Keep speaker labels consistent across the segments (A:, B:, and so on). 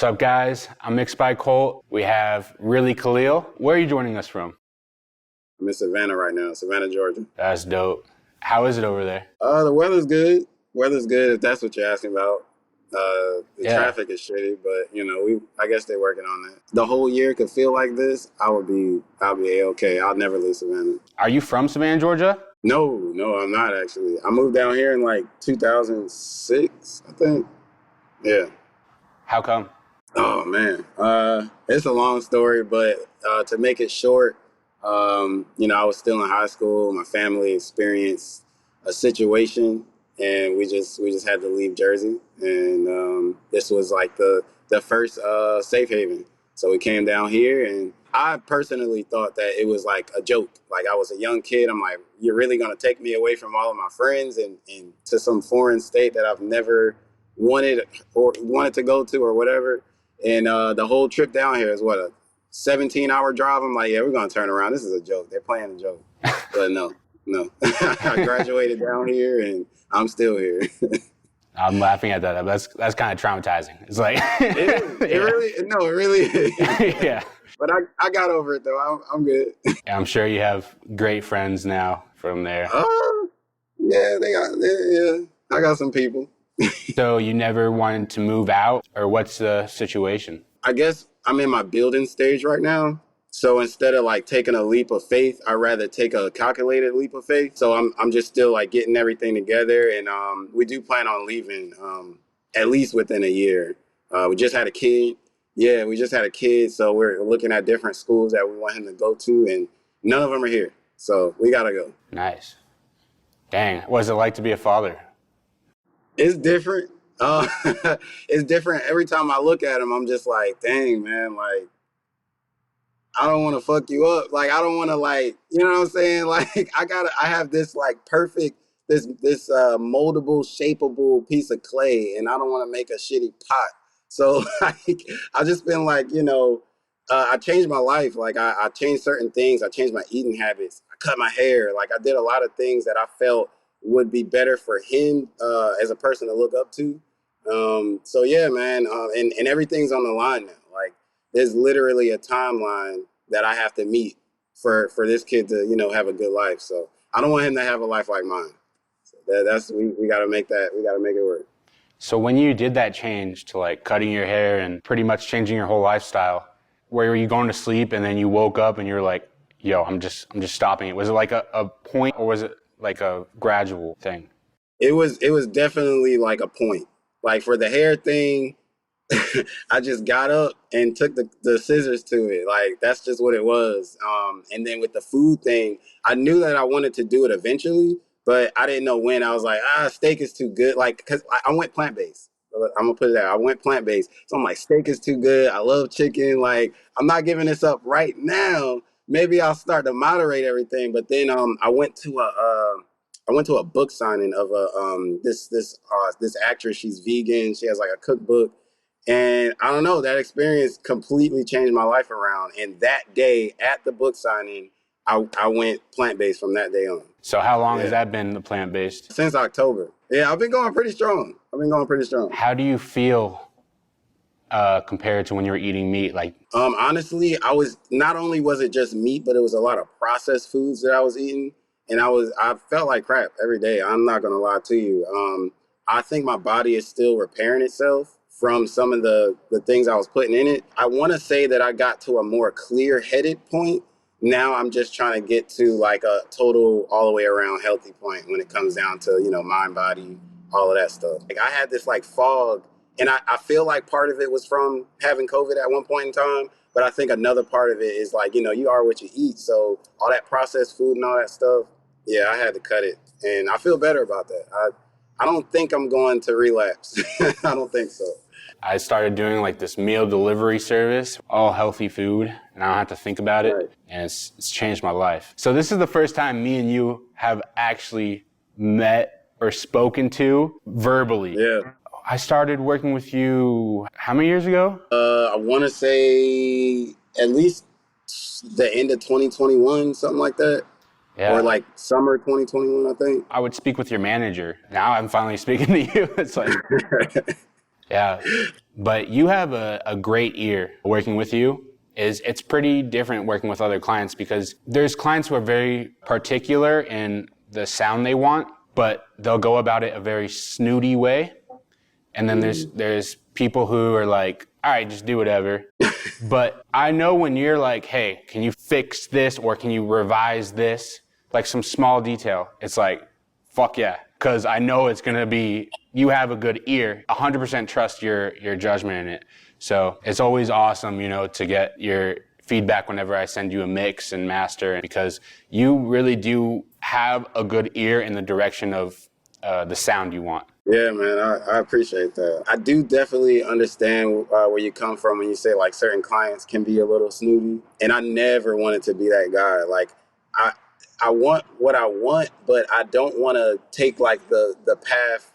A: What's up, guys? I'm MixedByColt. We have really Khalil. Where are you joining us from?
B: I'm in Savannah right now, Savannah, Georgia.
A: That's dope. How is it over there?
B: The weather's good. Weather's good if that's what you're asking about. The traffic is shitty, but I guess they're working on that. The whole year could feel like this. I'll be A-okay. I'll never leave Savannah.
A: Are you from Savannah, Georgia?
B: No, I'm not actually. I moved down here in like 2006, I think. Yeah.
A: How come?
B: Oh man, it's a long story, but to make it short, I was still in high school. My family experienced a situation, and we just had to leave Jersey, and this was like the first safe haven. So we came down here, and I personally thought that it was like a joke. Like I was a young kid. I'm like, you're really gonna take me away from all of my friends and to some foreign state that I've never wanted to go to or whatever. And the whole trip down here is a 17-hour drive. I'm like, yeah, we're gonna turn around. This is a joke. They're playing a joke. But no. I graduated down here and I'm still here.
A: I'm laughing at that. That's kind of traumatizing. It's like
B: it really is.
A: Yeah.
B: But I got over it though. I'm good.
A: I'm sure you have great friends now from there.
B: Yeah, I got some people.
A: So you never wanted to move out, or what's the situation?
B: I guess I'm in my building stage right now. So instead of like taking a leap of faith, I'd rather take a calculated leap of faith. So I'm just still like getting everything together, and we do plan on leaving at least within a year. We just had a kid. Yeah, we just had a kid, so we're looking at different schools that we want him to go to, and none of them are here. So we gotta go.
A: Nice. Dang, what's it like to be a father?
B: It's different. It's different. Every time I look at him, I'm just like, dang, man, like, I don't want to fuck you up. Like, I don't want to, like, you know what I'm saying? Like, I have this, like, perfect, this moldable, shapeable piece of clay, and I don't want to make a shitty pot. So, like, I just been like, I changed my life. Like, I changed certain things. I changed my eating habits. I cut my hair. Like, I did a lot of things that I felt would be better for him as a person to look up to. So yeah, man, and everything's on the line now. Like there's literally a timeline that I have to meet for this kid to, have a good life. So I don't want him to have a life like mine. So we got to make that. We got to make it work.
A: So when you did that change to like cutting your hair and pretty much changing your whole lifestyle, where were you going to sleep and then you woke up and you're like, yo, I'm just stopping it? Was it like a point, or was it like a gradual thing?
B: It was definitely like a point. Like for the hair thing, I just got up and took the scissors to it. Like that's just what it was. And then with the food thing, I knew that I wanted to do it eventually, but I didn't know when. I was like, steak is too good. Like, because I went plant-based. I'm gonna put it out. I went plant-based. So I'm like, steak is too good. I love chicken. Like, I'm not giving this up right now. Maybe I'll start to moderate everything. But then I went to a book signing of this actress. She's vegan. She has like a cookbook. And I don't know, that experience completely changed my life around. And that day at the book signing, I went plant-based from that day on.
A: So how long has that been, the plant-based?
B: Since October. Yeah, I've been going pretty strong.
A: How do you feel compared to when you were eating meat? Like,
B: honestly, not only was it just meat, but it was a lot of processed foods that I was eating. And I felt like crap every day. I'm not going to lie to you. I think my body is still repairing itself from some of the things I was putting in it. I want to say that I got to a more clear-headed point. Now I'm just trying to get to like a total all the way around healthy point when it comes down to, mind, body, all of that stuff. Like I had this like fog, and I feel like part of it was from having COVID at one point in time. But I think another part of it is like, you are what you eat. So all that processed food and all that stuff, yeah, I had to cut it. And I feel better about that. I don't think I'm going to relapse. I don't think so.
A: I started doing like this meal delivery service, all healthy food, and I don't have to think about it. Right. And it's changed my life. So this is the first time me and you have actually met or spoken to verbally.
B: Yeah.
A: I started working with you how many years ago?
B: I want to say at least the end of 2021, something like that. Yeah. Or like summer 2021, I think.
A: I would speak with your manager. Now I'm finally speaking to you. It's like, yeah. but you have a great ear. Working with you it's pretty different working with other clients, because there's clients who are very particular in the sound they want, but they'll go about it a very snooty way. And then there's people who are like, all right, just do whatever. But I know when you're like, hey, can you fix this, or can you revise this? Like some small detail. It's like, fuck yeah. Because I know it's going to be, you have a good ear. 100% trust your judgment in it. So it's always awesome, to get your feedback whenever I send you a mix and master, because you really do have a good ear in the direction of the sound you want.
B: Yeah, man, I appreciate that. I do definitely understand where you come from when you say like certain clients can be a little snooty, and I never wanted to be that guy. Like I want what I want, but I don't want to take like the path.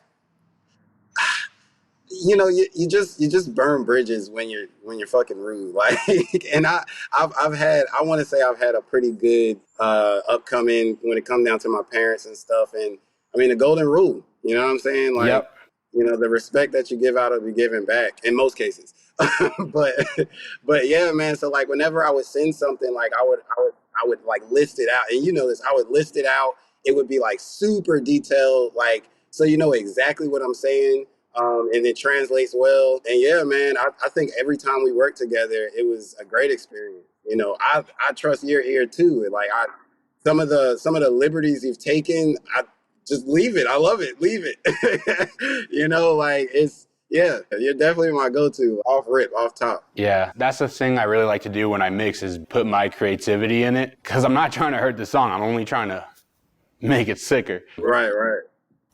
B: You just burn bridges when you're fucking rude. Like, and I want to say I've had a pretty good upcoming when it comes down to my parents and stuff. And I mean, the golden rule, you know what I'm saying? Like,
A: Yep.
B: The respect that you give out will be given back in most cases. but yeah, man. So like, whenever I would send something, like I would like list it out, and this, I would list it out. It would be like super detailed, like, so you know exactly what I'm saying. And it translates well. And yeah, man, I think every time we worked together, it was a great experience. I trust your ear too. Like some of the liberties you've taken, I just leave it. I love it. Leave it. Like yeah, you're definitely my go-to off top.
A: Yeah, that's the thing I really like to do when I mix, is put my creativity in it, because I'm not trying to hurt the song. I'm only trying to make it sicker.
B: Right.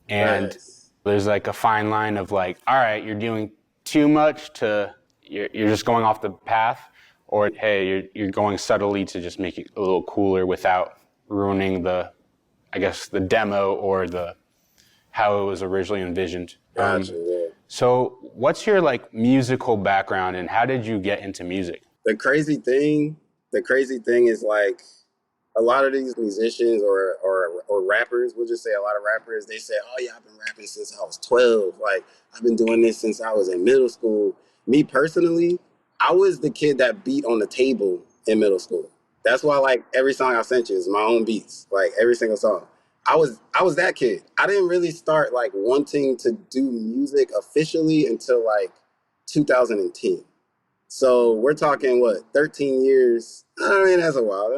A: And
B: Right.
A: There's like a fine line of like, all right, you're doing too much to, you're just going off the path, or hey, you're going subtly to just make it a little cooler without ruining the demo or how it was originally envisioned.
B: Gotcha, yeah.
A: So what's your like musical background, and how did you get into music?
B: The crazy thing is like, a lot of these musicians or rappers, we'll just say a lot of rappers, they say, oh yeah, I've been rapping since I was 12. Like, I've been doing this since I was in middle school. Me personally, I was the kid that beat on the table in middle school. That's why like every song I sent you is my own beats, like every single song. I was that kid. I didn't really start like wanting to do music officially until like 2010. So we're talking, 13 years? I mean, that's a while.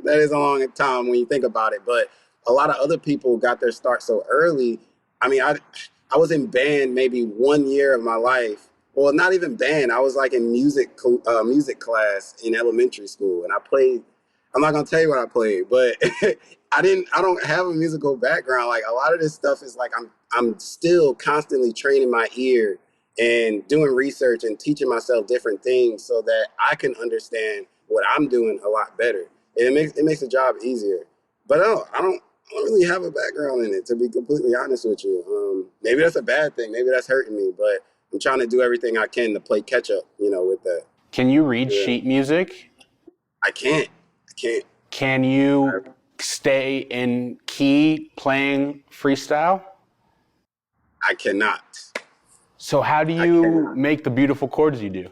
B: That is a long time when you think about it. But a lot of other people got their start so early. I mean, I was in band maybe 1 year of my life. Well, not even band. I was like in music class in elementary school. And I played, I'm not going to tell you what I played, but I don't have a musical background. Like, a lot of this stuff is like, I'm still constantly training my ear and doing research and teaching myself different things so that I can understand what I'm doing a lot better. And it makes the job easier. But I don't really have a background in it, to be completely honest with you. Maybe that's a bad thing. Maybe that's hurting me. But I'm trying to do everything I can to play catch up, with that.
A: Can you read sheet music?
B: I can't.
A: Can you stay in key playing freestyle?
B: I cannot.
A: So how do you make the beautiful chords you do?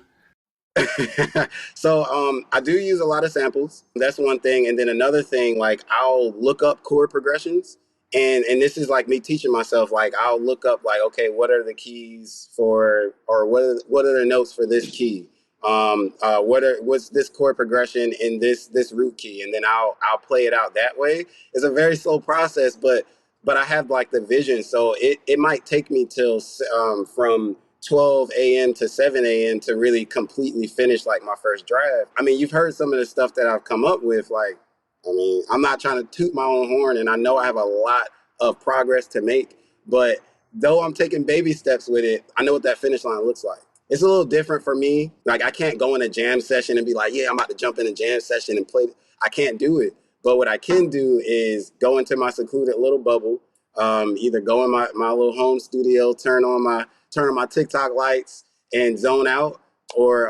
B: So I do use a lot of samples. That's one thing. And then another thing, like, I'll look up chord progressions. And this is like me teaching myself, like, I'll look up like, okay, what are the keys for, or what are the notes for this key? What's this chord progression in this root key? And then I'll play it out that way. It's a very slow process, but I have like the vision. So it might take me till from 12 a.m. to 7 a.m. to really completely finish like my first draft. I mean, you've heard some of the stuff that I've come up with. Like, I mean, I'm not trying to toot my own horn, and I know I have a lot of progress to make, but though I'm taking baby steps with it, I know what that finish line looks like. It's a little different for me. Like, I can't go in a jam session and be like, yeah, I'm about to jump in a jam session and play. I can't do it. But what I can do is go into my secluded little bubble, either go in my little home studio, turn on my TikTok lights and zone out, or,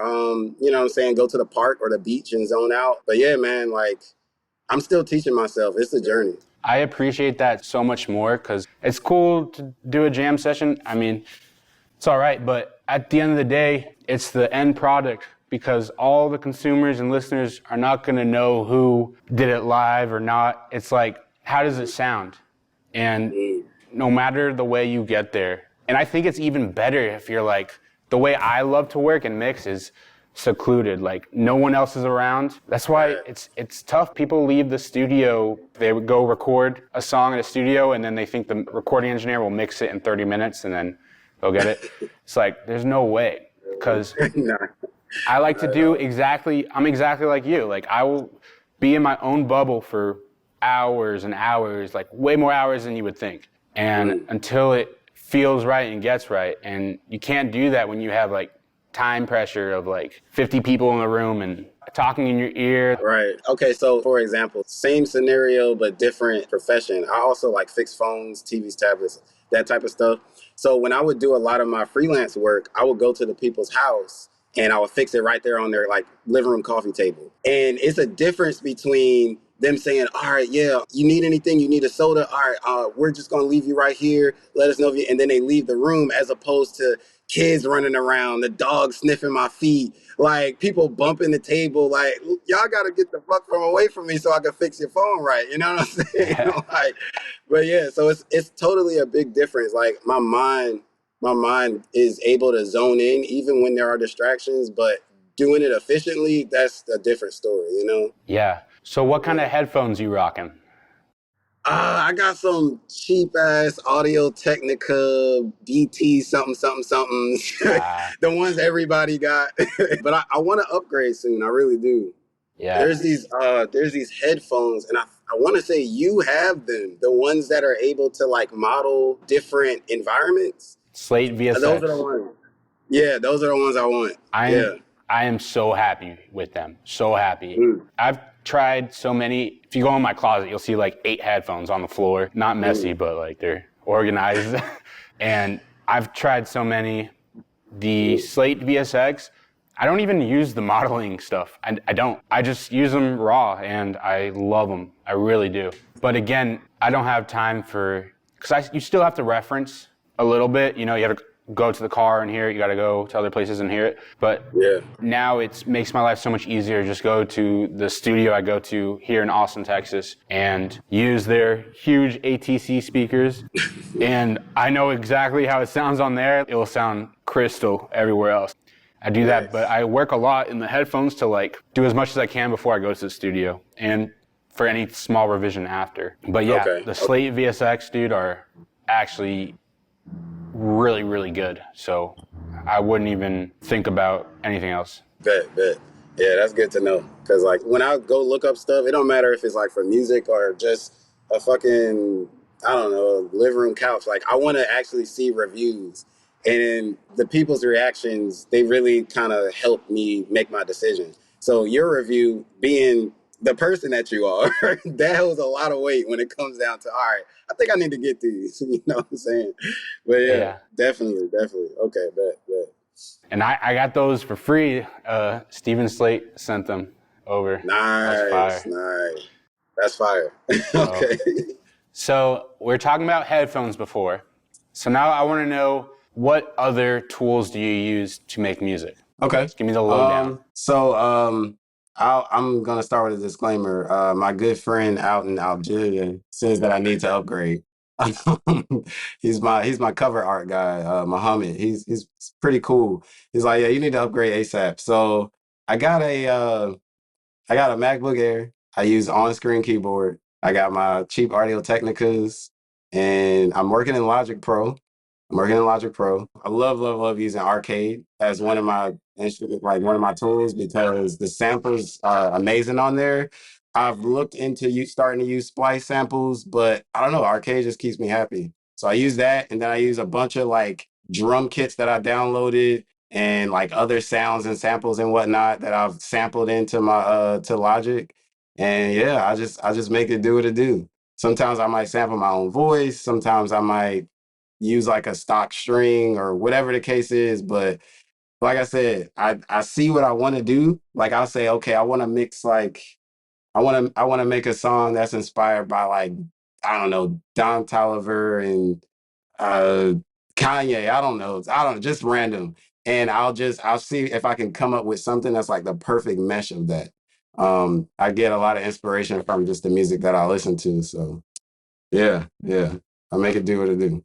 B: you know what I'm saying, go to the park or the beach and zone out. But yeah, man, like, I'm still teaching myself. It's a journey.
A: I appreciate that so much more, because it's cool to do a jam session. I mean, it's all right, but at the end of the day, it's the end product because all the consumers and listeners are not going to know who did it live or not. It's like, how does it sound? And no matter the way you get there, and I think it's even better if you're like, the way I love to work and mix is secluded, like no one else is around. That's why it's tough. People leave the studio, they would go record a song in a studio and then they think the recording engineer will mix it in 30 minutes and then they'll get it. It's like, there's no way, because I like to do I'm exactly like you. Like I will be in my own bubble for hours and hours, like way more hours than you would think. And until it feels right and gets right. And you can't do that when you have like time pressure of like 50 people in the room and talking in your ear.
B: Right. Okay. So for example, same scenario, but different profession. I also like fix phones, TVs, tablets, that type of stuff. So when I would do a lot of my freelance work, I would go to the people's house and I would fix it right there on their like living room coffee table. And it's a difference between them saying, all right, yeah, you need anything, you need a soda, all right, we're just gonna leave you right here, let us know if you, and then they leave the room, as opposed to kids running around, the dog sniffing my feet, like people bumping the table, like y'all gotta get the fuck from away from me so I can fix your phone right, you know what I'm saying?
A: Yeah.
B: Like, but yeah, so it's totally a big difference. Like my mind is able to zone in even when there are distractions, but doing it efficiently, that's a different story, you know?
A: Yeah. So what kind of headphones you rocking?
B: I got some cheap ass Audio Technica BT something something something,
A: Uh,
B: the ones everybody got. But I want to upgrade soon. I really do.
A: yeah.
B: There's these headphones, and I want to say you have them, the ones that are able to like model different environments.
A: Slate
B: Those are the
A: VSX.
B: ones. Yeah, those are the ones I want. Yeah.
A: I am so happy with them. So happy.
B: Mm,
A: I've tried so many. If you go in my closet, you'll see like 8 headphones on the floor. Not messy,
B: mm,
A: but like they're organized. And I've tried so many. The
B: mm.
A: Slate VSX, I don't even use the modeling stuff. I don't. I just use them raw and I love them. I really do. But again, I don't have time for, because you still have to reference a little bit. You know, you have to go to the car and hear it. You got to go to other places and hear it. But
B: Yeah.
A: now it makes my life so much easier. Just go to the studio I go to here in Austin, Texas, and use their huge ATC speakers. And I know exactly how it sounds on there. It will sound crystal everywhere else. I do that, but
B: Nice.
A: I work a lot in the headphones to like do as much as I can before I go to the studio and for any small revision after. But yeah,
B: Okay.
A: the Slate VSX, dude, are actually really, really good. So I wouldn't even think about anything else.
B: Bet. Yeah, that's good to know. Cause like when I go look up stuff, it don't matter if it's like for music or just a fucking, I don't know, living room couch. Like I want to actually see reviews, and the people's reactions, they really kind of help me make my decision. So your review, being the person that you are, that holds a lot of weight when it comes down to, all right, I think I need to get these. You know what I'm saying? But yeah,
A: Yeah.
B: definitely. Okay, bet.
A: And I got those for free. Steven Slate sent them over. That's
B: Nice,
A: fire.
B: nice. That's fire.
A: So,
B: Okay.
A: so we're talking about headphones before. So now I want to know, what other tools do you use to make music?
B: Okay.
A: Just give me the lowdown.
B: I'm gonna start with a disclaimer. My good friend out in Algeria says that I need to upgrade. He's my cover art guy, Muhammad. He's pretty cool. He's like, yeah, you need to upgrade ASAP. So I got a uh, I got a MacBook Air. I use on-screen keyboard. I got my cheap Audio Technicas, and I'm working in Logic Pro. I'm working in Logic Pro. I love using Arcade as one of my instruments, like one of my tools, because the samples are amazing on there. I've looked into starting to use Splice samples, but I don't know. Arcade just keeps me happy. So I use that, and then I use a bunch of like drum kits that I downloaded and like other sounds and samples and whatnot that I've sampled into my to Logic. And yeah, I just make it do what it do. Sometimes I might sample my own voice. Sometimes I might use like a stock string or whatever the case is. But like I said, I see what I want to do. Like I'll say, okay, I want to mix like I want to make a song that's inspired by like, I don't know, Don Toliver and uh Kanye. I don't know, just random. and I'll see if I can come up with something that's like the perfect mesh of that. I get a lot of inspiration from just the music that I listen to. So yeah, yeah, I make it do what it do.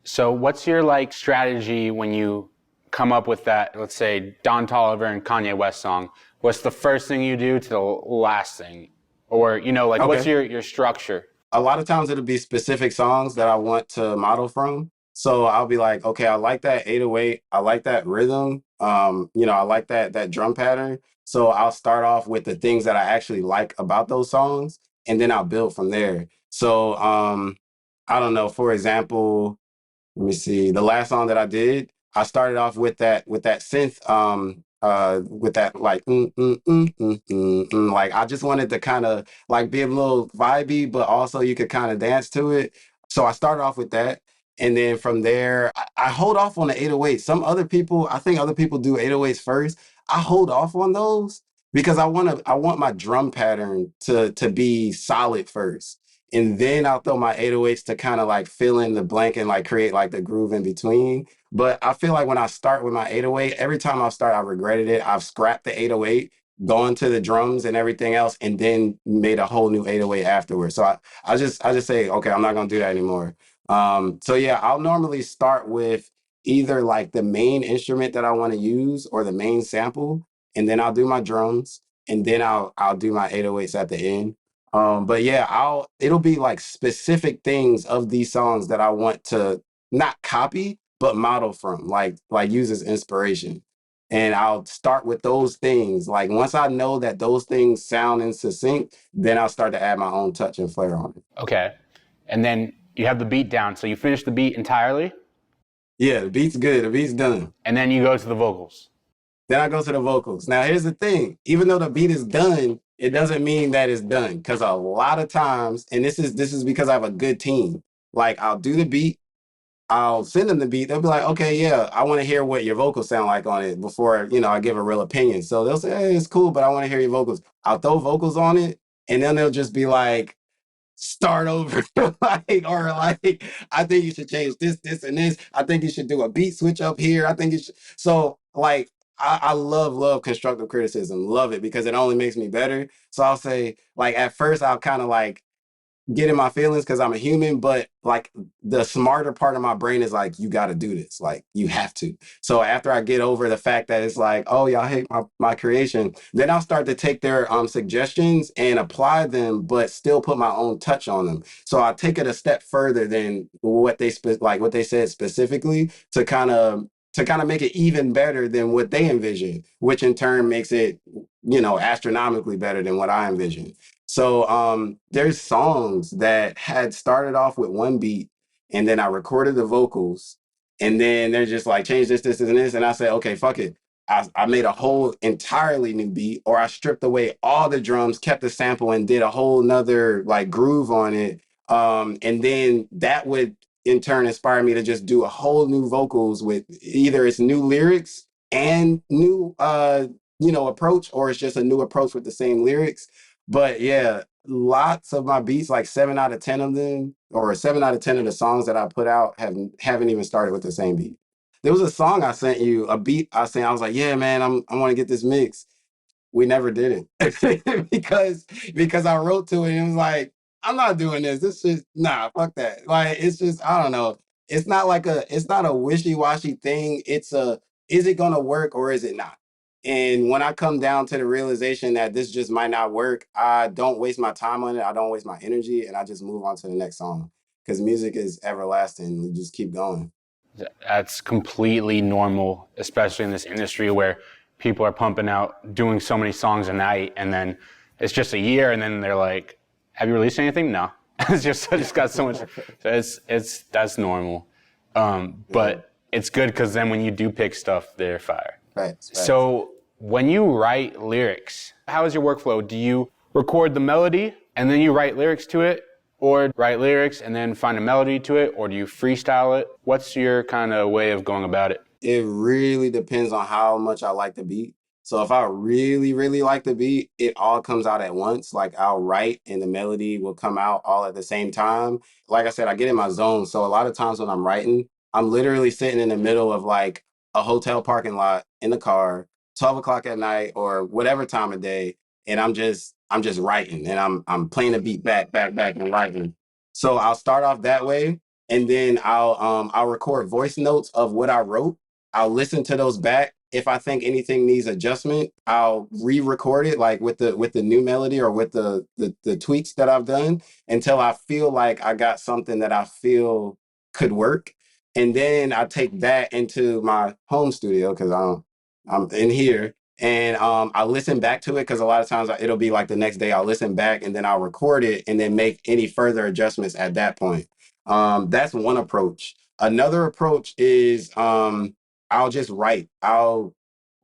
A: So what's your like strategy when you come up with that, let's say Don Toliver and Kanye West song? What's the first thing you do to the last thing? Or, like what's
B: Okay.
A: your structure?
B: A lot of times it'll be specific songs that I want to model from. So I'll be like, okay, I like that 808. I like that rhythm. I like that drum pattern. So I'll start off with the things that I actually like about those songs, and then I'll build from there. So I don't know, for example, let me see. The last song that I did, I started off with that synth, with that like like I just wanted to kind of like be a little vibey, but also you could kind of dance to it. So I started off with that. And then from there, I hold off on the 808. Some other people, I think other people do 808s first. I hold off on those because I want my drum pattern to be solid first, and then I'll throw my 808s to kind of like fill in the blank and like create like the groove in between. But I feel like when I start with my 808, every time I start, I regretted it. I've scrapped the 808, gone to the drums and everything else, and then made a whole new 808 afterwards. So I just say, okay, I'm not gonna do that anymore. So yeah, I'll normally start with either like the main instrument that I want to use or the main sample, and then I'll do my drums, and then I'll do my 808s at the end. But yeah, it'll be like specific things of these songs that I want to not copy, but model from, like use as inspiration. And I'll start with those things. Like once I know that those things sound in succinct, then I'll start to add my own touch and flair on it.
A: Okay. And then you have the beat down. So you finish the beat entirely
B: Yeah, the beat's good. The beat's done.
A: and then you go to the vocals.
B: Then I go to the vocals. Now, here's the thing. Even though the beat is done, it doesn't mean that it's done. Because a lot of times, and this is because I have a good team. Like I'll do the beat, I'll send them the beat. They'll be like, okay, yeah, I want to hear what your vocals sound like on it before, I give a real opinion. So they'll say, hey, it's cool, but I want to hear your vocals. I'll throw vocals on it, and then they'll just be like, start over. Like, or like, I think you should change this, and this. I think you should do a beat switch up here. I think you should. So like, I love constructive criticism. Love it because it only makes me better. So I'll say, like, at first I'll kind of like get in my feelings because I'm a human, but like the smarter part of my brain is like, you got to do this. Like, you have to. So after I get over the fact that it's like, oh, y'all hate my creation, then I'll start to take their suggestions and apply them, but still put my own touch on them. So I take it a step further than what what they said specifically to kind of make it even better than what they envisioned, which in turn makes it, astronomically better than what I envisioned. So there's songs that had started off with one beat, and then I recorded the vocals, and then they're just like change this, and this, and I said, okay, fuck it. I made a whole entirely new beat, or I stripped away all the drums, kept the sample, and did a whole nother like groove on it. And then that would in turn inspire me to just do a whole new vocals with either it's new lyrics and new approach, or it's just a new approach with the same lyrics. But yeah, lots of my beats, like 7 out of 10 of them, or 7 out of 10 of the songs that I put out haven't even started with the same beat. There was a song I sent you, a beat I sent. I was like, yeah, man, I want to get this mix. We never did it because I wrote to it and it was like, I'm not doing this. This is nah, fuck that. Like it's just I don't know. It's not a wishy-washy thing. It's a is it gonna work or is it not? And when I come down to the realization that this just might not work, I don't waste my time on it. I don't waste my energy, and I just move on to the next song. Because music is everlasting. We just keep going.
A: That's completely normal, especially in this industry where people are pumping out, doing so many songs a night, and then it's just a year, and then they're like, "Have you released anything?" No, it's just I just got so much. So it's that's normal, but it's good because then when you do pick stuff, they're fire.
B: Right.
A: So when you write lyrics, how is your workflow? Do you record the melody and then you write lyrics to it? Or write lyrics and then find a melody to it? Or do you freestyle it? What's your kind of way of going about it?
B: It really depends on how much I like the beat. So if I really, really like the beat, it all comes out at once. Like I'll write and the melody will come out all at the same time. Like I said, I get in my zone. So a lot of times when I'm writing, I'm literally sitting in the middle of like a hotel parking lot in the car, 12 o'clock at night or whatever time of day, and I'm just writing and I'm playing the beat back and writing. So I'll start off that way, and then I'll record voice notes of what I wrote. I'll listen to those back. If I think anything needs adjustment, I'll re-record it like with the new melody or with the tweaks that I've done until I feel like I got something that I feel could work. And then I take that into my home studio because I'm in here, and I listen back to it because a lot of times it'll be like the next day I'll listen back and then I'll record it and then make any further adjustments at that point. That's one approach. Another approach is I'll just write. I'll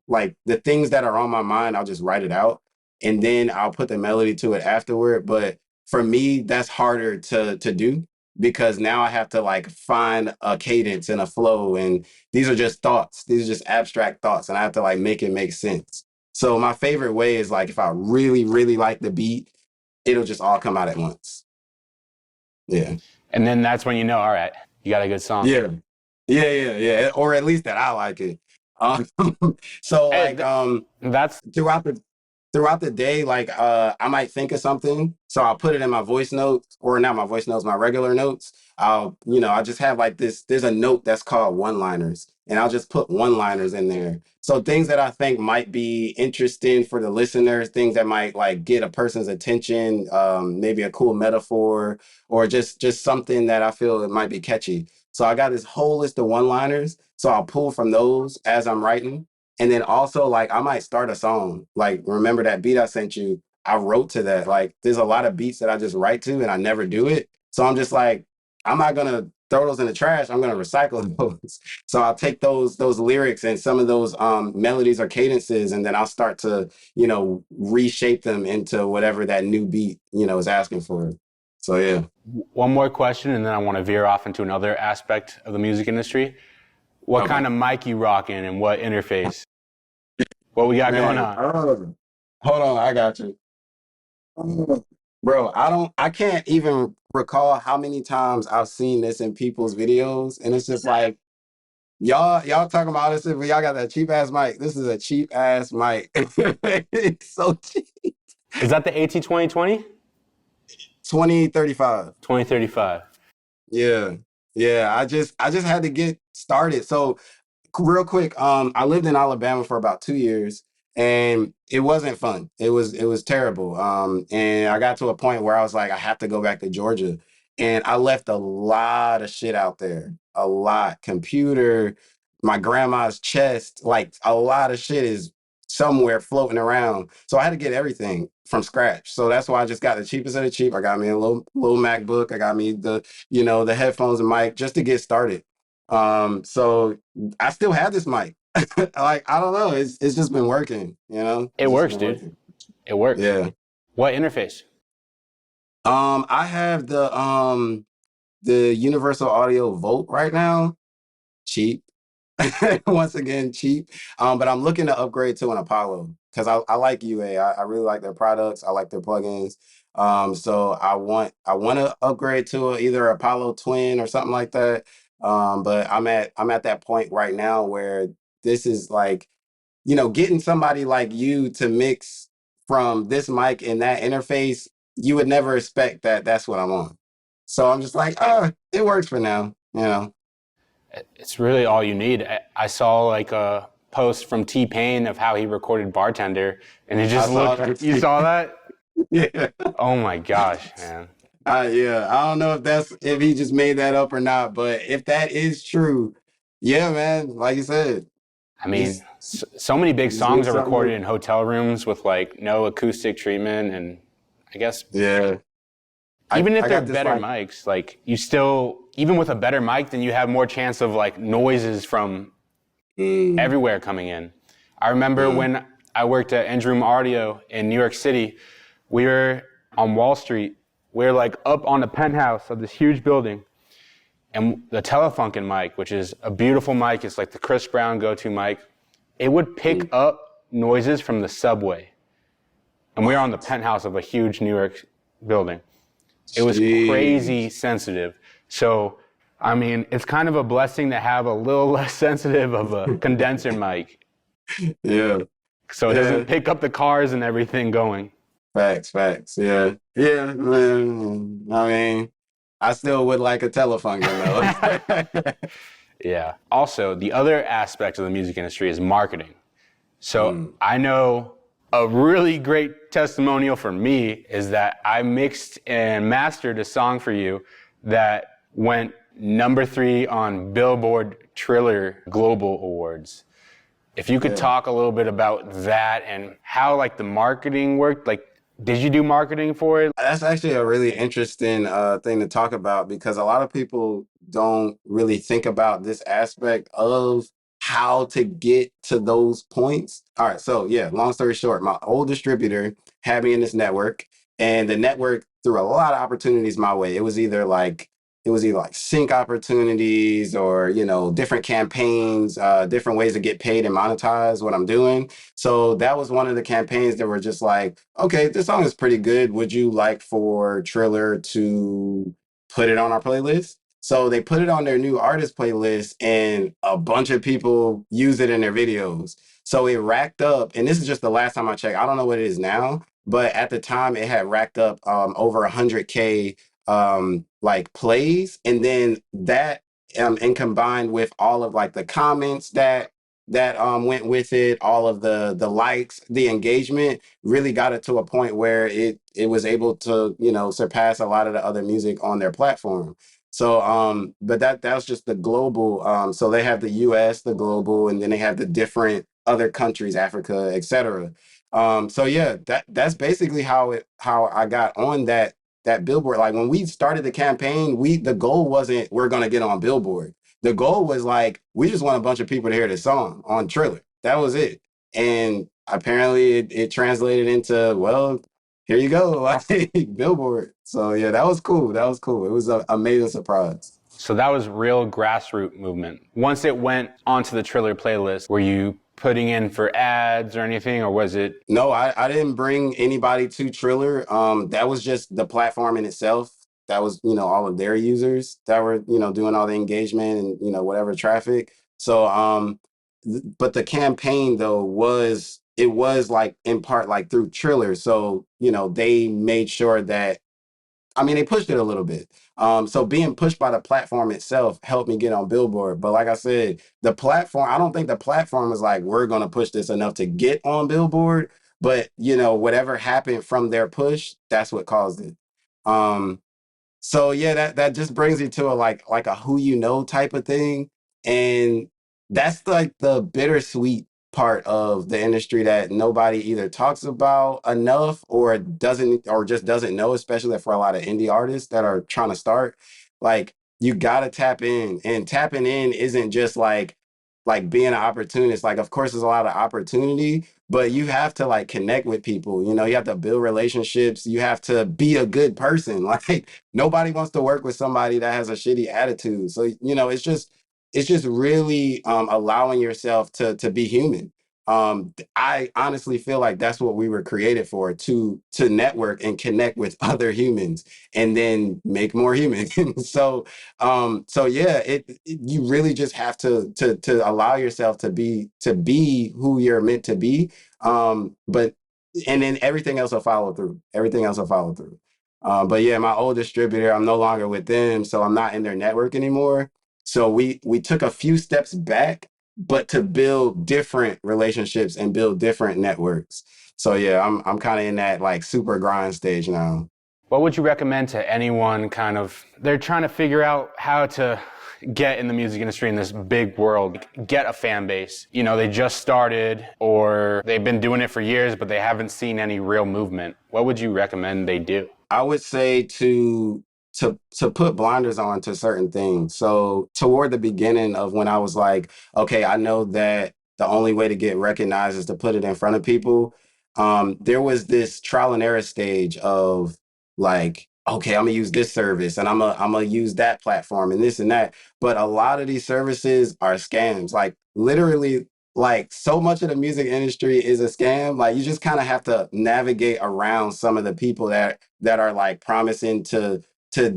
B: like the things that are on my mind, I'll just write it out and then I'll put the melody to it afterward. But for me, that's harder to do because now I have to like find a cadence and a flow. And these are just thoughts. These are just abstract thoughts. And I have to like make it make sense. So my favorite way is like if I really, really like the beat, it'll just all come out at once. Yeah.
A: And then that's when you know, all right, you got a good song.
B: Yeah. Yeah. Or at least that I like it. Um, so
A: Hey,
B: like
A: that's
B: throughout the day, like I might think of something, so I'll put it in my voice notes, or not my voice notes, my regular notes. I just have like this. There's a note that's called one-liners, and I'll just put one-liners in there. So things that I think might be interesting for the listeners, things that might like get a person's attention, maybe a cool metaphor, or just something that I feel it might be catchy. So I got this whole list of one-liners. So I'll pull from those as I'm writing. And then also, like, I might start a song. Like, remember that beat I sent you? I wrote to that. Like, there's a lot of beats that I just write to and I never do it. So I'm just like, I'm not gonna throw those in the trash. I'm gonna recycle those. So I'll take those lyrics and some of those melodies or cadences, and then I'll start to, reshape them into whatever that new beat, is asking for. So yeah.
A: one more question, and then I want to veer off into another aspect of the music industry. What
B: Okay.
A: kind of mic you rocking and what interface? What we got going on?
B: Hold on, I got you. Bro, I can't even recall how many times I've seen this in people's videos, and it's just like y'all talking about this, but y'all got that cheap ass mic. This is a cheap ass mic. It's so cheap.
A: Is that the AT2020?
B: 2035.
A: 2035.
B: Yeah. Yeah. I just had to get started. So real quick, I lived in Alabama for about 2 years and it wasn't fun. It was terrible. And I got to a point where I was like, I have to go back to Georgia. And I left a lot of shit out there. A lot. Computer, my grandma's chest, like a lot of shit is somewhere floating around. So I had to get everything from scratch. So that's why I just got the cheapest of the cheap. I got me a little MacBook. I got me the headphones and mic just to get started. So I still have this mic. Like, I don't know. It's just been working,
A: It
B: It's just
A: works,
B: been
A: dude.
B: working.
A: It works.
B: Yeah.
A: What interface?
B: I have the Universal Audio Volt right now. Cheap. Once again, cheap. But I'm looking to upgrade to an Apollo because I like UA. I really like their products. I like their plugins. So I want to upgrade to either Apollo Twin or something like that. But I'm at that point right now where this is like, getting somebody like you to mix from this mic and that interface, you would never expect that that's what I'm on. So I'm just like, it works for now.
A: It's really all you need. I saw like a post from T-Pain of how he recorded Bartender, and it just
B: I saw
A: looked.
B: that.
A: You saw that?
B: Yeah.
A: Oh my gosh, man.
B: Yeah. I don't know if he just made that up or not, but if that is true, yeah, man, like you said,
A: I mean,
B: he's
A: so many big
B: he's doing
A: songs are
B: something
A: recorded
B: new.
A: in hotel rooms with like no acoustic treatment, and I guess
B: Yeah. I,
A: even if
B: I
A: they're
B: got this
A: better
B: like,
A: mics, like you still, even with a better mic, then you have more chance of like noises from
B: mm,
A: everywhere coming in. I remember
B: mm,
A: when I worked at Endroom Audio in New York City, we were on Wall Street. We were like up on the penthouse of this huge building, and the Telefunken mic, which is a beautiful mic, it's like the Chris Brown go-to mic, it would pick
B: mm.
A: up noises from the subway. And we were on the
B: What?
A: penthouse of a huge New York building. It was
B: Jeez.
A: crazy sensitive. So I mean, it's kind of a blessing to have a little less sensitive of a condenser mic,
B: Yeah,
A: so it doesn't
B: yeah.
A: pick up the cars and everything going.
B: Facts, facts. Yeah, yeah. Man. I mean, I still would like a Telefunken though.
A: Yeah. Also, the other aspect of the music industry is marketing. So
B: Mm,
A: I know a really great testimonial for me is that I mixed and mastered a song for you that went #3 on Billboard Triller Global Awards. If you could
B: yeah.
A: talk a little bit about that and how like the marketing worked, like did you do marketing for it?
B: That's actually a really interesting thing to talk about because a lot of people don't really think about this aspect of how to get to those points. All right, so yeah, long story short, my old distributor had me in this network, and the network threw a lot of opportunities my way. It was either like sync opportunities or different campaigns, different ways to get paid and monetize what I'm doing. So that was one of the campaigns that were just like, okay, this song is pretty good. Would you like for Triller to put it on our playlist? So they put it on their new artist playlist, and a bunch of people use it in their videos. So it racked up, and this is just the last time I checked. I don't know what it is now, but at the time it had racked up over 100K like plays, and then that and combined with all of like the comments that went with it, all of the likes, the engagement really got it to a point where it was able to surpass a lot of the other music on their platform. So but that was just the global. So they have the US, the global, and then they have the different other countries, Africa, etc. So yeah, that's basically how I got on that billboard. Like when we started the campaign, the goal wasn't we're gonna get on Billboard. The goal was like we just want a bunch of people to hear this song on Triller. That was it. And apparently it translated into, well, here you go, like Billboard. So yeah, that was cool. That was cool. It was an amazing surprise.
A: So that was real grassroots movement. Once it went onto the Triller playlist, were you putting in for ads or anything, or was it?
B: No, I didn't bring anybody to Triller. That was just the platform in itself. That was, all of their users that were, doing all the engagement and, whatever traffic. So, but the campaign though it was like in part like through Triller. So, they made sure that I mean, they pushed it a little bit. So being pushed by the platform itself helped me get on Billboard. But like I said, the platform, I don't think the platform was like, we're going to push this enough to get on Billboard. But, whatever happened from their push, that's what caused it. Um, so yeah, that just brings you to a like a who you know type of thing. And that's like the bittersweet part of the industry that nobody either talks about enough or doesn't or just doesn't know, especially for a lot of indie artists that are trying to start. Like you gotta tap in. And tapping in isn't just like being an opportunist. Like of course there's a lot of opportunity, but you have to like connect with people. You have to build relationships. You have to be a good person. Like nobody wants to work with somebody that has a shitty attitude. So, it's just really allowing yourself to be human. I honestly feel like that's what we were created for, to network and connect with other humans and then make more humans. So yeah, you really just have to allow yourself to be who you're meant to be. But and then everything else will follow through. Everything else will follow through. But yeah, my old distributor, I'm no longer with them, so I'm not in their network anymore. So we took a few steps back, but to build different relationships and build different networks. So yeah, I'm kind of in that like super grind stage now.
A: What would you recommend to anyone kind of, they're trying to figure out how to get in the music industry in this big world, get a fan base? They just started or they've been doing it for years, but they haven't seen any real movement. What would you recommend they do?
B: I would say to put blinders on to certain things. So toward the beginning of when I was like, okay, I know that the only way to get recognized is to put it in front of people. There was this trial and error stage of like, okay, I'm gonna use this service and I'm gonna use that platform and this and that. But a lot of these services are scams. Like literally, like so much of the music industry is a scam. Like you just kind of have to navigate around some of the people that are like promising to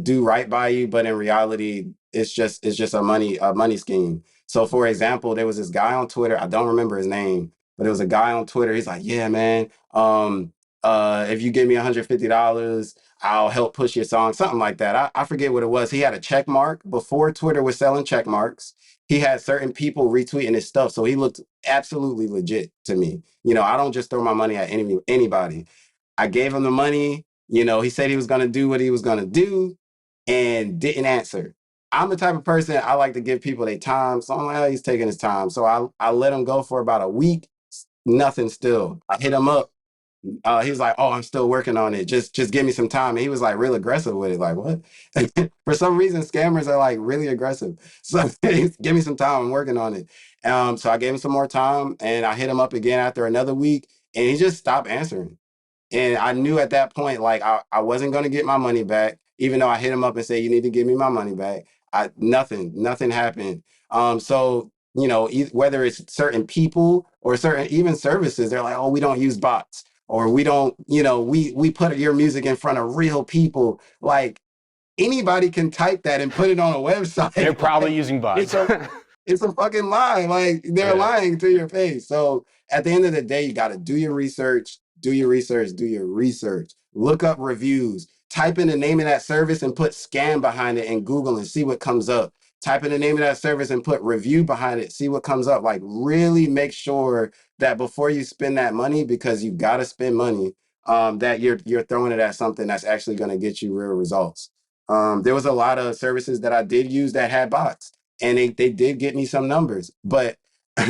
B: do right by you, but in reality it's just a money scheme. So for example, there was this guy on Twitter, I don't remember his name, but it was a guy on Twitter. He's like, yeah, man, if you give me $150, I'll help push your song, something like that. I forget what it was. He had a check mark before Twitter was selling check marks. He had certain people retweeting his stuff, so he looked absolutely legit to me. I don't just throw my money at anybody. I gave him the money. He said he was going to do what he was going to do and didn't answer. I'm the type of person, I like to give people their time. So I'm like, oh, he's taking his time. So I let him go for about a week. Nothing still. I hit him up. He was like, "Oh, I'm still working on it. Just give me some time." And he was like real aggressive with it. Like, what? For some reason, scammers are like really aggressive. So give me some time. I'm working on it. So I gave him some more time, and I hit him up again after another week, and he just stopped answering. And I knew at that point, like I wasn't going to get my money back, even though I hit him up and said, you need to give me my money back. Nothing happened. So, whether it's certain people or certain even services, they're like, oh, we don't use bots or we don't, we put your music in front of real people. Like anybody can type that and put it on a
A: They're
B: website.
A: probably
B: Like
A: using
B: it's
A: bots.
B: a it's a fucking lie. Like they're
A: Yeah.
B: lying to your face. So at the end of the day, you got to do your research, do your research, do your research. Look up reviews. Type in the name of that service and put scam behind it in Google and see what comes up. Type in the name of that service and put review behind it, see what comes up. Like really make sure that before you spend that money, because you got to spend money, that you're throwing it at something that's actually going to get you real results. There was a lot of services that I did use that had bots, and they did get me some numbers. But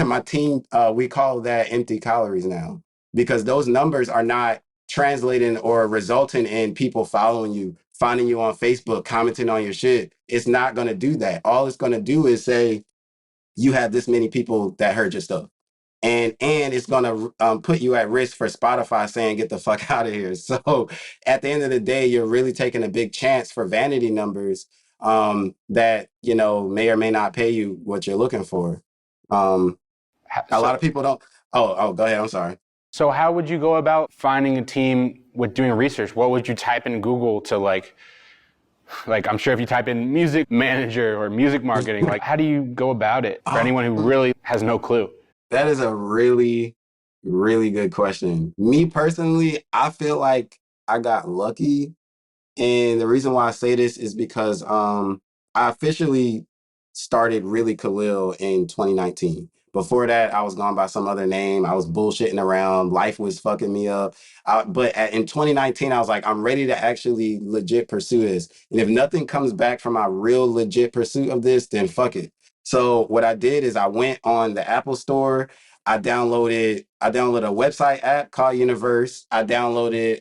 B: my team, we call that empty calories now, because those numbers are not translating or resulting in people following you, finding you on Facebook, commenting on your shit. It's not going to do that. All it's going to do is say you have this many people that heard your stuff, and it's going to put you at risk for Spotify saying get the fuck out of here. So at the end of the day, you're really taking a big chance for vanity numbers, that may or may not pay you what you're looking for. um, a lot
A: So,
B: of people don't. Oh, go ahead, I'm sorry.
A: so how would you go about finding a team with doing research? What would you type in Google to like I'm sure if you type in music manager or music marketing, like how do you go about it for anyone who really has no clue?
B: That is a really, really good question. Me personally, I feel like I got lucky. And the reason why I say this is because I officially started really Khalil in 2019. Before that, I was going by some other name. I was bullshitting around. Life was fucking me up. In 2019, I was like, I'm ready to actually legit pursue this. And if nothing comes back from my real legit pursuit of this, then fuck it. So what I did is I went on the Apple Store. I downloaded a website app called Universe. I downloaded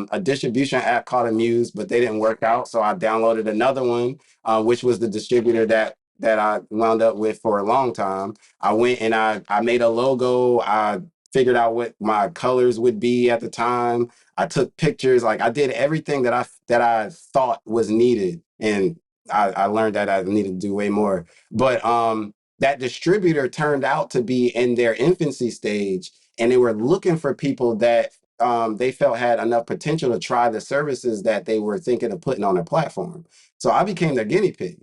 B: a distribution app called Amuse, but they didn't work out. So I downloaded another one, which was the distributor that I wound up with for a long time. I went and I made a logo. I figured out what my colors would be at the time. I took pictures. Like I did everything that I thought was needed, and I learned that I needed to do way more. But that distributor turned out to be in their infancy stage, and they were looking for people that they felt had enough potential to try the services that they were thinking of putting on their platform. So I became their guinea pig.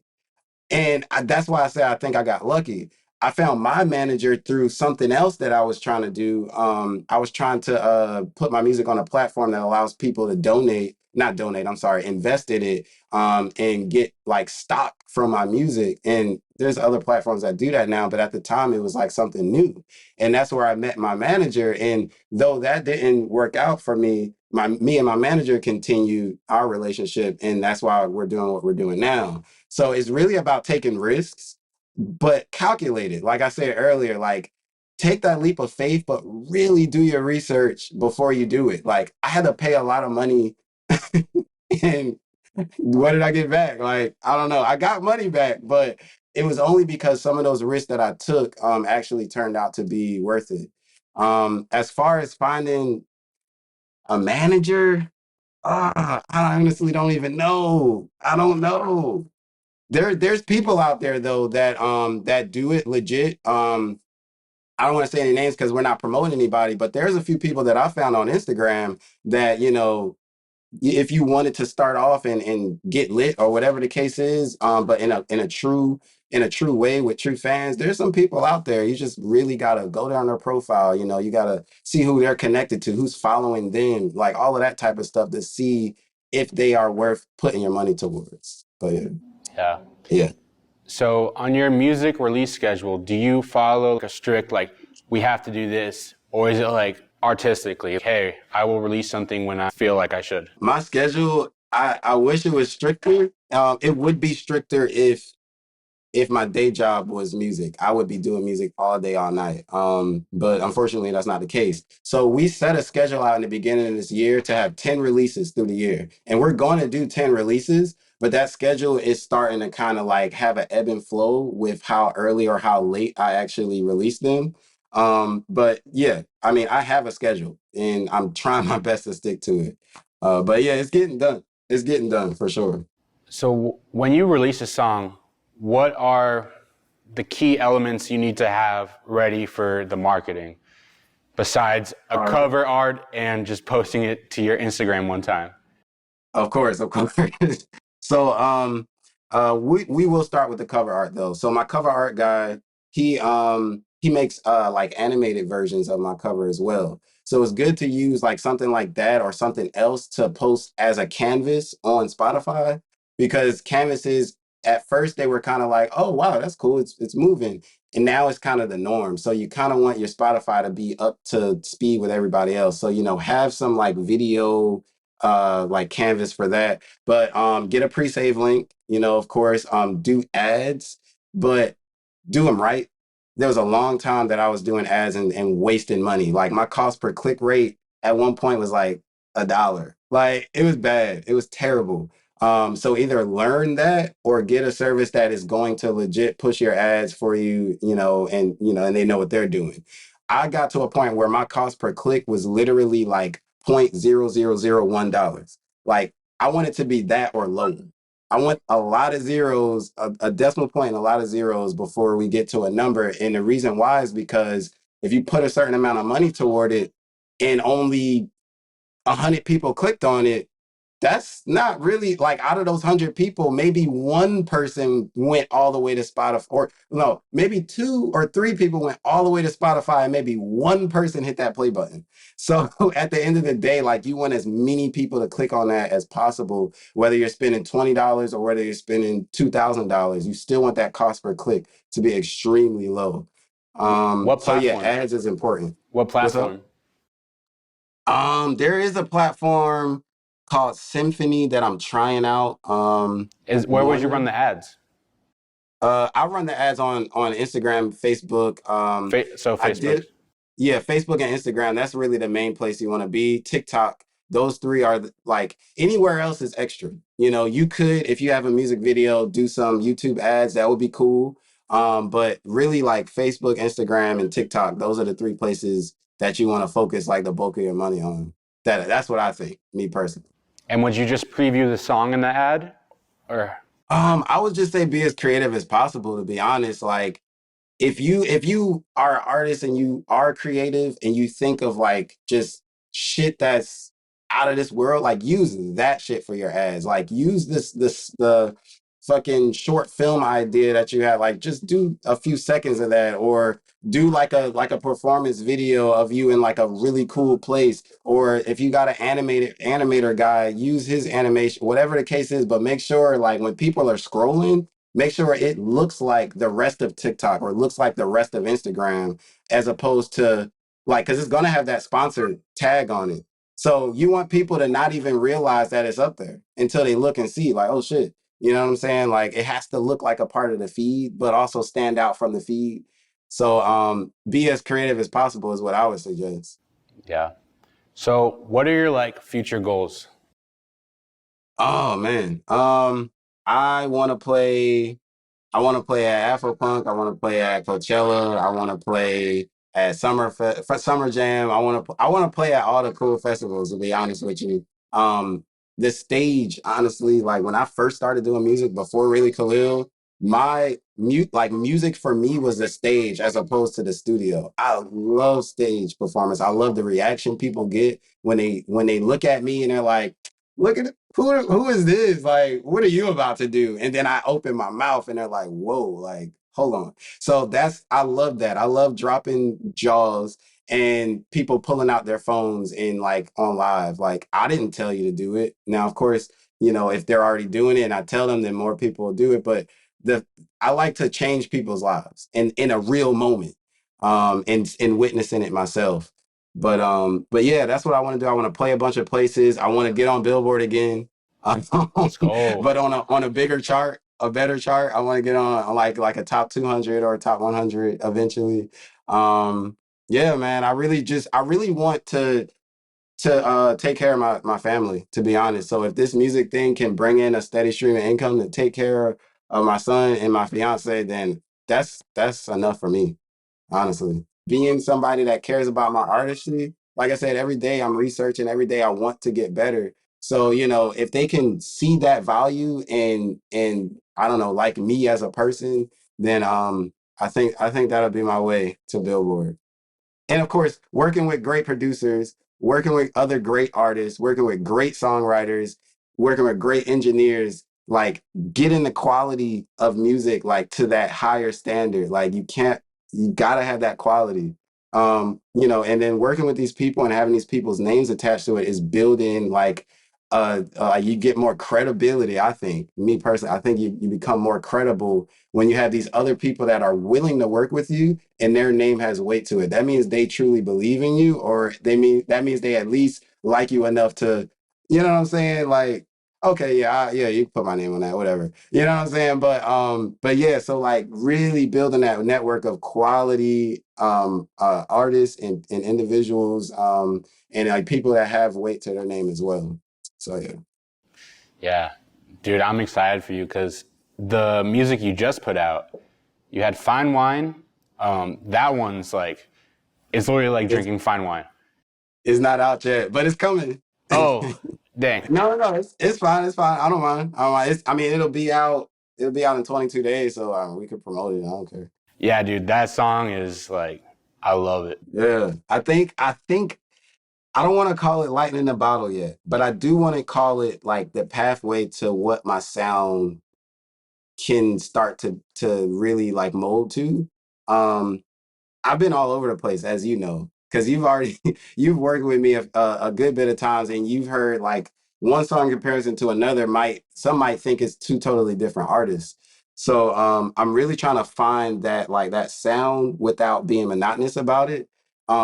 B: And that's why I say I think I got lucky. I found my manager through something else that I was trying to do. I was trying to put my music on a platform that allows people to not donate, I'm sorry, invest in it, and get like stock from my music. And there's other platforms that do that now, but at the time it was like something new. And that's where I met my manager. And though that didn't work out for me, me and my manager continued our relationship. And that's why we're doing what we're doing now. So it's really about taking risks, but calculated. Like I said earlier, like take that leap of faith, but really do your research before you do it. Like I had to pay a lot of money, and what did I get back? Like, I don't know. I got money back, but it was only because some of those risks that I took actually turned out to be worth it. As far as finding a manager, I honestly don't even know. I don't know. There's people out there though that do it legit. I don't want to say any names because we're not promoting anybody, but there's a few people that I found on Instagram that if you wanted to start off and get lit or whatever the case is, but in a true way with true fans, there's some people out there. You just really gotta go down their profile. You know, you gotta see who they're connected to, who's following them, like all of that type of stuff to see if they are worth putting your money towards. But yeah,
A: Yeah.
B: yeah.
A: So on your music release schedule, do you follow like a strict, like, we have to do this? Or is it like artistically, hey, I will release something when I feel like I should?
B: My schedule, I wish it was stricter. It would be stricter if my day job was music. I would be doing music all day, all night. But unfortunately, that's not the case. So we set a schedule out in the beginning of this year to have 10 releases through the year. And we're going to do 10 releases, but that schedule is starting to kind of like have an ebb and flow with how early or how late I actually release them. But yeah, I mean, I have a schedule and I'm trying my best to stick to it. But yeah, it's getting done. It's getting done for sure.
A: So when you release a song, what are the key elements you need to have ready for the marketing besides a cover art and just posting it to your Instagram one time?
B: Of course, of course. So we will start with the cover art though. So my cover art guy, he makes like animated versions of my cover as well. So it's good to use like something like that or something else to post as a canvas on Spotify because canvases at first they were kind of like, oh wow, that's cool. It's moving. And now it's kind of the norm. So you kind of want your Spotify to be up to speed with everybody else. So, you know, have some like video like canvas for that, but get a pre-save link, you know, of course, do ads, but do them right. There was a long time that I was doing ads and wasting money. Like my cost per click rate at one point was like $1. Like it was bad, it was terrible. So either learn that or get a service that is going to legit push your ads for you, you know, and they know what they're doing. I got to a point where my cost per click was literally like $0.0001. Like I want it to be that or lower. I want a lot of zeros, a decimal point, and a lot of zeros before we get to a number. And the reason why is because if you put a certain amount of money toward it and only 100 people clicked on it, that's not really like out of those 100 people, maybe one person went all the way to Spotify, or no, maybe 2 or 3 people went all the way to Spotify, and maybe one person hit that play button. So at the end of the day, like you want as many people to click on that as possible, whether you're spending $20 or whether you're spending $2,000, you still want that cost per click to be extremely low.
A: What
B: So yeah,
A: platform?
B: ads is important.
A: What
B: What's up?
A: platform?
B: There is a platform called Symphony that I'm trying out.
A: Where would
B: One
A: you run the ads?
B: I run the ads on Instagram, Facebook.
A: So
B: I
A: Facebook.
B: did, yeah, Facebook and Instagram. That's really the main place you want to be. TikTok. Those three are like anywhere else is extra. You know, you could if you have a music video, do some YouTube ads. That would be cool. But really like Facebook, Instagram, and TikTok. Those are the 3 places that you want to focus like the bulk of your money on. That's what I think, me personally.
A: And would you just preview the song in the ad? Or
B: I would just say be as creative as possible, to be honest. Like if you are an artist and you are creative and you think of like just shit that's out of this world, like use that shit for your ads. Like use the fucking short film idea that you had. Like just do a few seconds of that, or do like a performance video of you in like a really cool place. Or if you got an animator guy, use his animation, whatever the case is. But make sure like when people are scrolling, make sure it looks like the rest of TikTok or looks like the rest of Instagram, as opposed to like, because it's going to have that sponsored tag on it. So you want people to not even realize that it's up there until they look and see, like, oh shit. You know what I'm saying? Like it has to look like a part of the feed, but also stand out from the feed. So be as creative as possible is what I would suggest.
A: yeah. So what are your like future goals?
B: Oh man. I want to play I want to play at Afropunk. I want to play at Coachella. I want to play at Summer Jam. I want to play at all the cool festivals. To be honest with you, the stage, honestly, like when I first started doing music before really Khalil, my music for me was the stage as opposed to the studio. I love stage performance. I love the reaction people get when they look at me and they're like, look at it. Who is this? Like, what are you about to do? And then I open my mouth and they're like, whoa, like, hold on. So I love that. I love dropping jaws and people pulling out their phones and like on live. Like, I didn't tell you to do it. Now, of course, if they're already doing it and I tell them, then more people will do it. But the I like to change people's lives in a real moment, and witnessing it myself. But yeah, that's what I want to do. I want to play a bunch of places. I want to get on Billboard again. Um,
A: Let's go.
B: but on a bigger chart, a better chart. I want to get on like a top 200 or a top 100 eventually. Um, yeah, man. I really want to take care of my family, to be honest. So if this music thing can bring in a steady stream of income to take care of my son and my fiance, then that's enough for me, honestly. Being somebody that cares about my artistry, like I said, every day I'm researching, every day I want to get better. So, if they can see that value and I don't know, like me as a person, then I think that'll be my way to Billboard. And of course, working with great producers, working with other great artists, working with great songwriters, working with great engineers, like getting the quality of music like to that higher standard. Like you gotta have that quality. And then working with these people and having these people's names attached to it is building like you get more credibility. I think, me personally, I think you become more credible when you have these other people that are willing to work with you and their name has weight to it. That means they truly believe in you, or that means they at least like you enough to, you know what I'm saying? Like, okay, yeah, yeah, you can put my name on that, whatever. You know what I'm saying? But yeah, so like really building that network of quality artists and individuals, and like people that have weight to their name as well. So yeah.
A: Yeah, dude, I'm excited for you because the music you just put out, you had Fine Wine. That one's like, it's literally like
B: It's
A: drinking fine wine.
B: it's not out yet, but it's coming.
A: Oh, dang.
B: No, it's fine. It's fine. I don't mind. I don't mind. I mean, it'll be out. It'll be out in 22 days, so we could promote it. I don't care.
A: Yeah, dude, that song is like, I love it.
B: Yeah, I think I don't want to call it lightning in the bottle yet, but I do want to call it like the pathway to what my sound can start to really like mold to. Um, I've been all over the place, as you know, because you've worked with me a good bit of times, and you've heard like one song in comparison to another. Some might think it's two totally different artists. So I'm really trying to find that sound without being monotonous about it.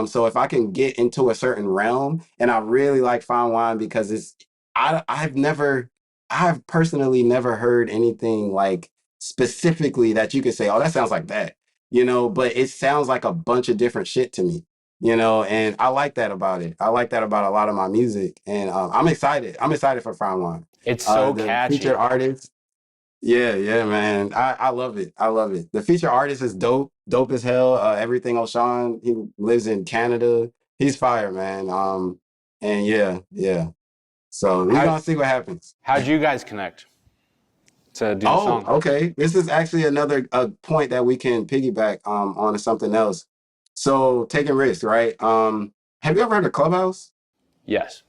B: So if I can get into a certain realm, and I really like Fine Wine because I've personally never heard anything like specifically that you could say, oh, that sounds like that, but it sounds like a bunch of different shit to me, and I like that about it. I like that about a lot of my music, and I'm excited. I'm excited for Fine Wine.
A: It's so
B: The featured
A: catchy.
B: artist, yeah, yeah, man. I love it. I love it. The featured artist is dope as hell. Everything O'Shawn, he lives in Canada. He's fire, man. And yeah, yeah. So we're
A: How,
B: gonna see what happens.
A: how'd you guys connect to do the
B: Oh,
A: song?
B: okay. This is actually another point that we can piggyback on something else. So taking risks, right? Have you ever heard of Clubhouse?
A: Yes.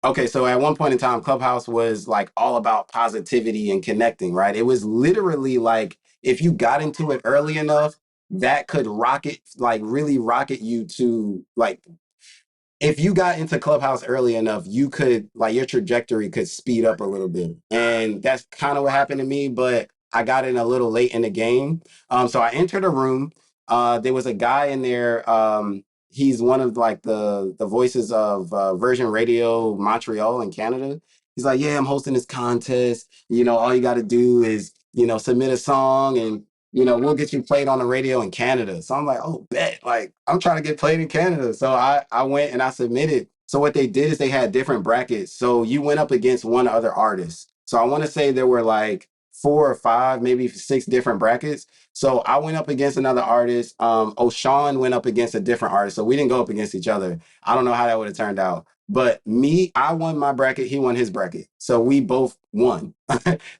B: Okay, so at one point in time, Clubhouse was like all about positivity and connecting, right? It was literally like if you got into it early enough, that could rocket, like really rocket you to like if you got into Clubhouse early enough, you could like your trajectory could speed up a little bit. And that's kind of what happened to me, but I got in a little late in the game. So I entered a room. There was a guy in there. He's one of like the voices of Virgin Radio Montreal in Canada. He's like, yeah, I'm hosting this contest. All you got to do is, submit a song and we'll get you played on the radio in Canada. So I'm like, oh, bet. Like, I'm trying to get played in Canada. So I went and I submitted. So what they did is they had different brackets. So you went up against one other artist. So I want to say there were like 4 or 5, maybe 6 different brackets. So I went up against another artist. O'Shawn went up against a different artist. So we didn't go up against each other. I don't know how that would have turned out. But I won my bracket. He won his bracket. So we both won.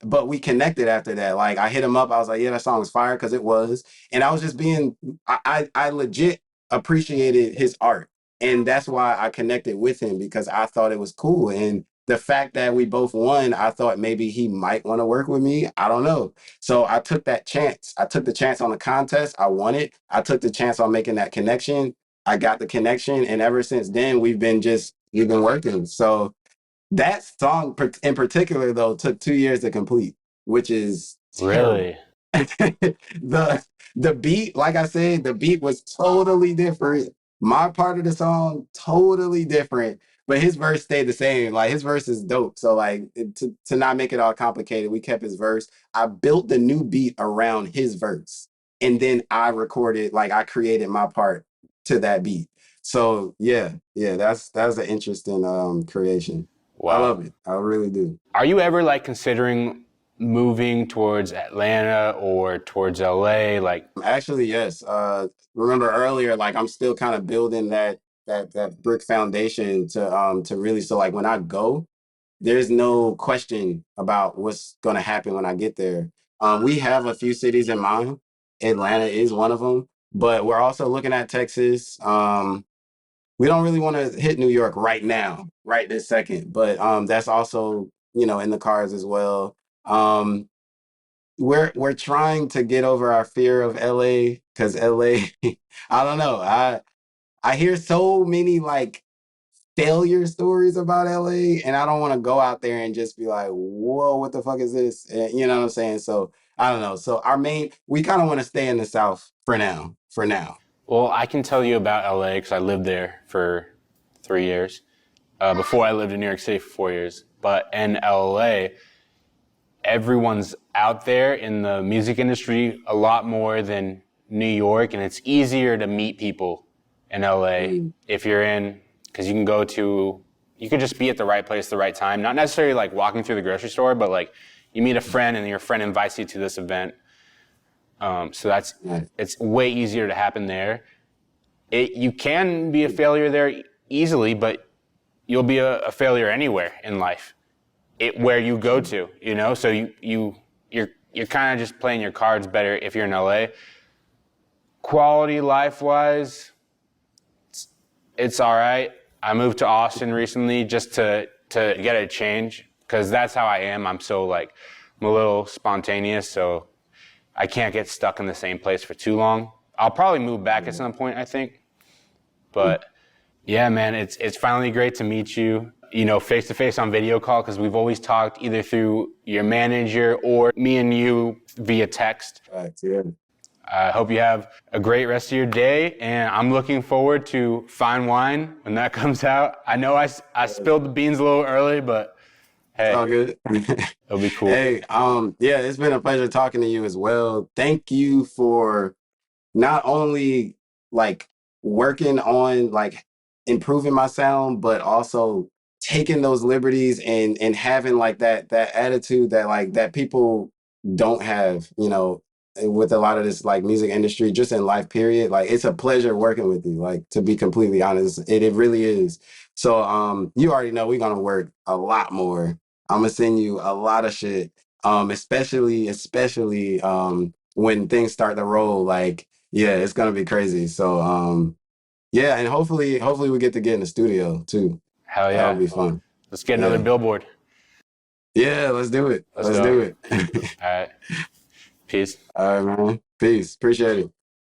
B: But we connected after that. Like I hit him up. I was like, yeah, that song was fire because it was. And I was just being, I legit appreciated his art. And that's why I connected with him because I thought it was cool. And the fact that we both won, I thought maybe he might want to work with me. I don't know. So I took that chance. I took the chance on the contest. I won it. I took the chance on making that connection. I got the connection. And ever since then, we've been working. So that song in particular, though, took 2 years to complete, which is terrible.
A: Really?
B: the the beat, like I said, the beat was totally different. My part of the song totally different, but his verse stayed the same. Like his verse is dope. So like to not make it all complicated, we kept his verse. I built the new beat around his verse, and then I created my part to that beat. So yeah, that's an interesting creation. I
A: Wow.
B: love it. I really do.
A: Are you ever like considering moving towards Atlanta or towards LA? Like,
B: Actually, yes. Remember earlier, like I'm still kind of building that brick foundation to really, so like when I go, there's no question about what's gonna happen when I get there. We have a few cities in mind. Atlanta is one of them, but we're also looking at Texas. We don't really want to hit New York right now, right this second, but that's also, in the cards as well. Um, we're trying to get over our fear of LA because LA, I don't know. I hear so many like failure stories about LA, and I don't want to go out there and just be like, whoa, what the fuck is this? And, you know what I'm saying? So I don't know. So we kind of want to stay in the South for now. For now.
A: well, I can tell you about LA because I lived there for 3 years. Before I lived in New York City for 4 years. But in LA, everyone's out there in the music industry a lot more than New York, and it's easier to meet people in LA if you're in, because you could just be at the right place at the right time. Not necessarily like walking through the grocery store, but like you meet a friend and your friend invites you to this event. So it's way easier to happen there. You can be a failure there easily, but you'll be a failure anywhere in life. Where you go to, so you're kind of just playing your cards better if you're in LA. Quality life wise, it's all right. I moved to Austin recently just to get a change because that's how I am. I'm a little spontaneous, so I can't get stuck in the same place for too long. I'll probably move back at some point, I think. But yeah, man, it's finally great to meet you, face to face on video call, because we've always talked either through your manager or me and you via text.
B: Right, yeah.
A: I hope you have a great rest of your day, and I'm looking forward to Fine Wine when that comes out. I know I spilled the beans a little early, but hey,
B: it's all good.
A: It'll be cool.
B: Hey, yeah, it's been a pleasure talking to you as well. Thank you for not only like working on like improving my sound, but also taking those liberties and having like that attitude that people don't have, with a lot of this like music industry, just in life, period. Like it's a pleasure working with you, like to be completely honest. It really is. So you already know we're gonna work a lot more. I'm gonna send you a lot of shit. Especially when things start to roll, like yeah, it's gonna be crazy. So yeah, and hopefully we get to get in the studio too.
A: Hell
B: That
A: yeah.
B: would be fun.
A: Let's get another
B: Yeah.
A: billboard.
B: Yeah, let's do it.
A: Let's
B: Let's
A: go.
B: do it.
A: All right. Peace.
B: All right, man. Peace. Appreciate it.